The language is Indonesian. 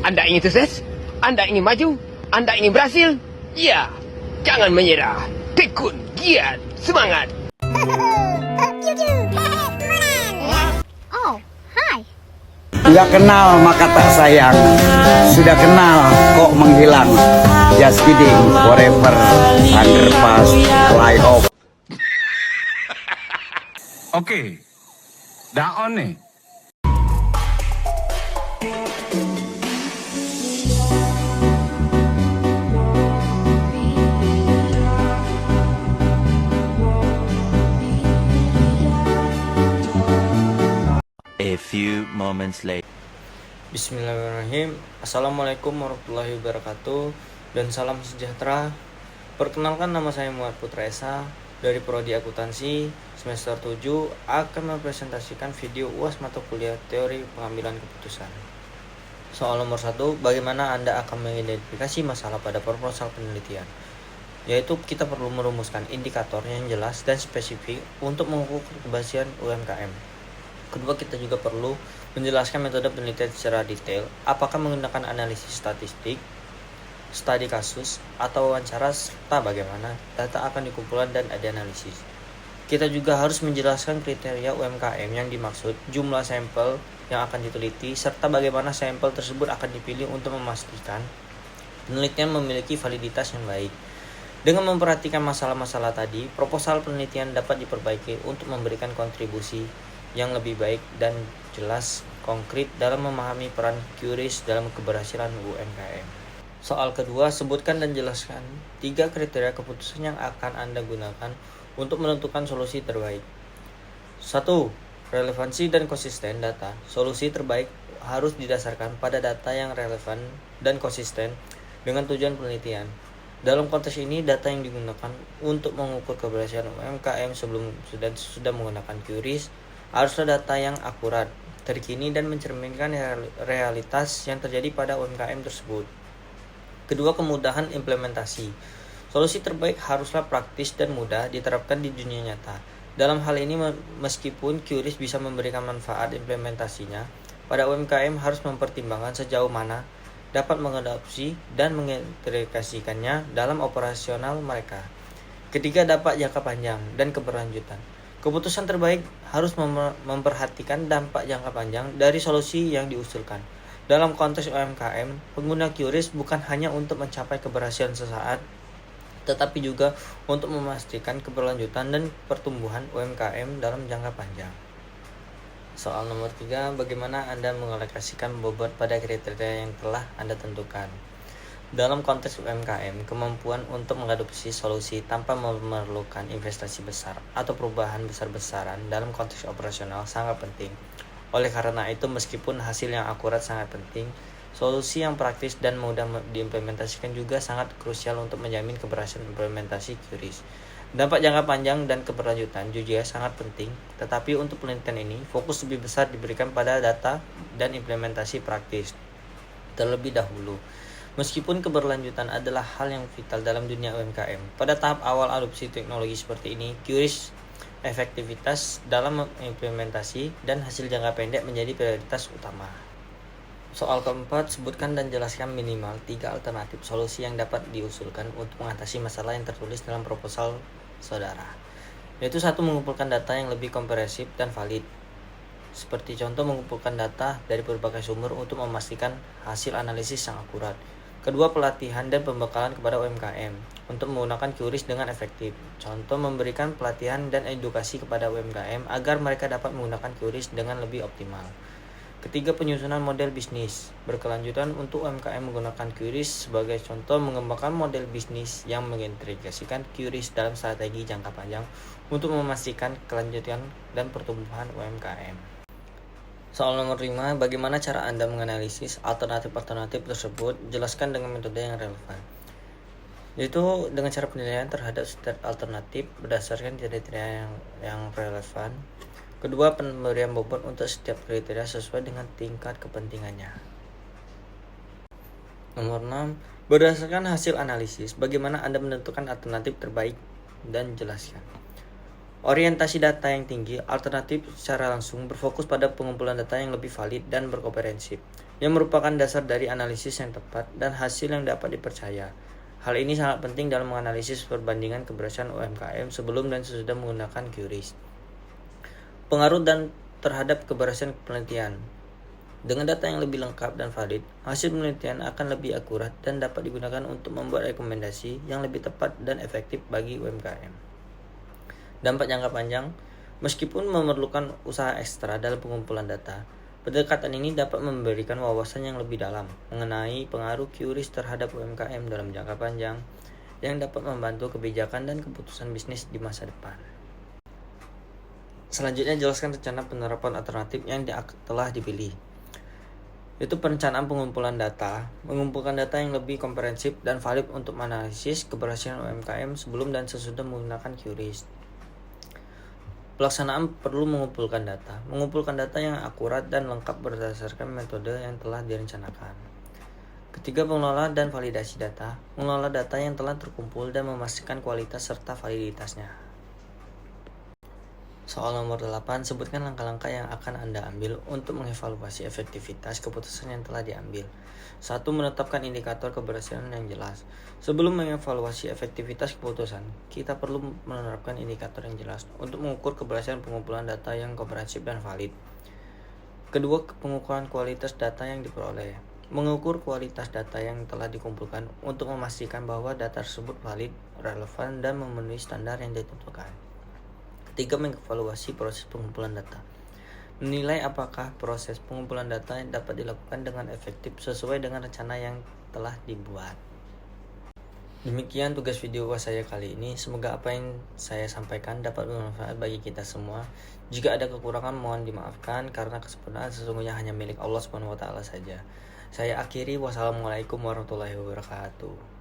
Anda ingin sukses? Anda ingin maju? Anda ingin berhasil? Ya, jangan menyerah. Tekun, giat, semangat. Oh, hi. Nggak kenal maka tak sayang, sudah kenal kok menghilang. Just kidding, forever, underpass, flyover. Oke, dah on nih. A few moments later. Bismillahirrahmanirrahim. Assalamualaikum warahmatullahi wabarakatuh. Dan salam sejahtera. Perkenalkan, nama saya Muhammad Putra Esa dari Prodi Akuntansi semester 7 akan mempresentasikan video UAS mata kuliah teori pengambilan keputusan. Soal nomor 1, bagaimana Anda akan mengidentifikasi masalah pada proposal penelitian? Yaitu kita perlu merumuskan indikator yang jelas dan spesifik untuk mengukur keberhasilan UMKM. Kedua, kita juga perlu menjelaskan metode penelitian secara detail, apakah menggunakan analisis statistik, studi kasus, atau wawancara, serta bagaimana data akan dikumpulkan dan dianalisis. Kita juga harus menjelaskan kriteria UMKM yang dimaksud, jumlah sampel yang akan diteliti, serta bagaimana sampel tersebut akan dipilih untuk memastikan penelitian memiliki validitas yang baik. Dengan memperhatikan masalah-masalah tadi, proposal penelitian dapat diperbaiki untuk memberikan kontribusi yang lebih baik dan jelas konkret dalam memahami peran QRIS dalam keberhasilan UMKM. Soal kedua, sebutkan dan jelaskan 3 kriteria keputusan yang akan Anda gunakan untuk menentukan solusi terbaik. 1. Relevansi dan konsisten data. Solusi terbaik harus didasarkan pada data yang relevan dan konsisten dengan tujuan penelitian. Dalam konteks ini, data yang digunakan untuk mengukur keberhasilan UMKM sebelum dan sudah menggunakan QRIS haruslah data yang akurat, terkini, dan mencerminkan realitas yang terjadi pada UMKM tersebut. Kedua, kemudahan implementasi. Solusi terbaik haruslah praktis dan mudah diterapkan di dunia nyata. Dalam hal ini, meskipun QRIS bisa memberikan manfaat, implementasinya pada UMKM harus mempertimbangkan sejauh mana dapat mengadopsi dan mengintegrasikannya dalam operasional mereka. Ketiga, dapat jangka panjang dan keberlanjutan. Keputusan terbaik harus memperhatikan dampak jangka panjang dari solusi yang diusulkan. Dalam konteks UMKM, pengguna QRIS bukan hanya untuk mencapai keberhasilan sesaat, tetapi juga untuk memastikan keberlanjutan dan pertumbuhan UMKM dalam jangka panjang. Soal nomor 3, bagaimana Anda mengalokasikan bobot pada kriteria yang telah Anda tentukan? Dalam konteks UMKM, kemampuan untuk mengadopsi solusi tanpa memerlukan investasi besar atau perubahan besar-besaran dalam konteks operasional sangat penting. Oleh karena itu, meskipun hasil yang akurat sangat penting, solusi yang praktis dan mudah diimplementasikan juga sangat krusial untuk menjamin keberhasilan implementasi QRIS. Dampak jangka panjang dan keberlanjutan juga sangat penting, tetapi untuk penelitian ini, fokus lebih besar diberikan pada data dan implementasi praktis terlebih dahulu. Meskipun keberlanjutan adalah hal yang vital dalam dunia UMKM, pada tahap awal adopsi teknologi seperti ini, QRIS efektivitas dalam implementasi dan hasil jangka pendek menjadi prioritas utama. Soal keempat, sebutkan dan jelaskan minimal 3 alternatif solusi yang dapat diusulkan untuk mengatasi masalah yang tertulis dalam proposal saudara. Yaitu 1. Mengumpulkan data yang lebih komprehensif dan valid. Seperti contoh, mengumpulkan data dari berbagai sumber untuk memastikan hasil analisis yang akurat. Kedua, pelatihan dan pembekalan kepada UMKM untuk menggunakan QRIS dengan efektif. Contoh, memberikan pelatihan dan edukasi kepada UMKM agar mereka dapat menggunakan QRIS dengan lebih optimal. Ketiga, penyusunan model bisnis berkelanjutan untuk UMKM menggunakan QRIS. Sebagai contoh, mengembangkan model bisnis yang mengintegrasikan QRIS dalam strategi jangka panjang untuk memastikan kelanjutan dan pertumbuhan UMKM. Soal nomor 5, bagaimana cara Anda menganalisis alternatif-alternatif tersebut? Jelaskan dengan metode yang relevan. Yaitu dengan cara penilaian terhadap setiap alternatif berdasarkan kriteria yang relevan. Kedua, pemberian bobot untuk setiap kriteria sesuai dengan tingkat kepentingannya. Nomor 6, berdasarkan hasil analisis, bagaimana Anda menentukan alternatif terbaik dan jelaskan. Orientasi data yang tinggi, alternatif secara langsung berfokus pada pengumpulan data yang lebih valid dan berkomprehensif, yang merupakan dasar dari analisis yang tepat dan hasil yang dapat dipercaya. Hal ini sangat penting dalam menganalisis perbandingan keberhasilan UMKM sebelum dan sesudah menggunakan QRIS. Pengaruh dan terhadap keberhasilan penelitian. Dengan data yang lebih lengkap dan valid, hasil penelitian akan lebih akurat dan dapat digunakan untuk membuat rekomendasi yang lebih tepat dan efektif bagi UMKM. Dampak jangka panjang, meskipun memerlukan usaha ekstra dalam pengumpulan data, pendekatan ini dapat memberikan wawasan yang lebih dalam mengenai pengaruh QRIS terhadap UMKM dalam jangka panjang yang dapat membantu kebijakan dan keputusan bisnis di masa depan. Selanjutnya, jelaskan rencana penerapan alternatif yang telah dipilih. Itu perencanaan pengumpulan data, mengumpulkan data yang lebih komprehensif dan valid untuk menganalisis keberhasilan UMKM sebelum dan sesudah menggunakan QRIS. Pelaksanaan perlu mengumpulkan data yang akurat dan lengkap berdasarkan metode yang telah direncanakan. Ketiga, pengelola dan validasi data, mengelola data yang telah terkumpul dan memastikan kualitas serta validitasnya. Soal nomor 8, sebutkan langkah-langkah yang akan Anda ambil untuk mengevaluasi efektivitas keputusan yang telah diambil. 1. Menetapkan indikator keberhasilan yang jelas. Sebelum mengevaluasi efektivitas keputusan, kita perlu menerapkan indikator yang jelas untuk mengukur keberhasilan pengumpulan data yang komprehensif dan valid. Kedua, pengukuran kualitas data yang diperoleh. Mengukur kualitas data yang telah dikumpulkan untuk memastikan bahwa data tersebut valid, relevan, dan memenuhi standar yang ditentukan. Ketiga, mengevaluasi proses pengumpulan data. Menilai apakah proses pengumpulan data dapat dilakukan dengan efektif sesuai dengan rencana yang telah dibuat. Demikian tugas video saya kali ini. Semoga apa yang saya sampaikan dapat bermanfaat bagi kita semua. Jika ada kekurangan mohon dimaafkan karena kesempurnaan sesungguhnya hanya milik Allah SWT saja. Saya akhiri, wassalamualaikum warahmatullahi wabarakatuh.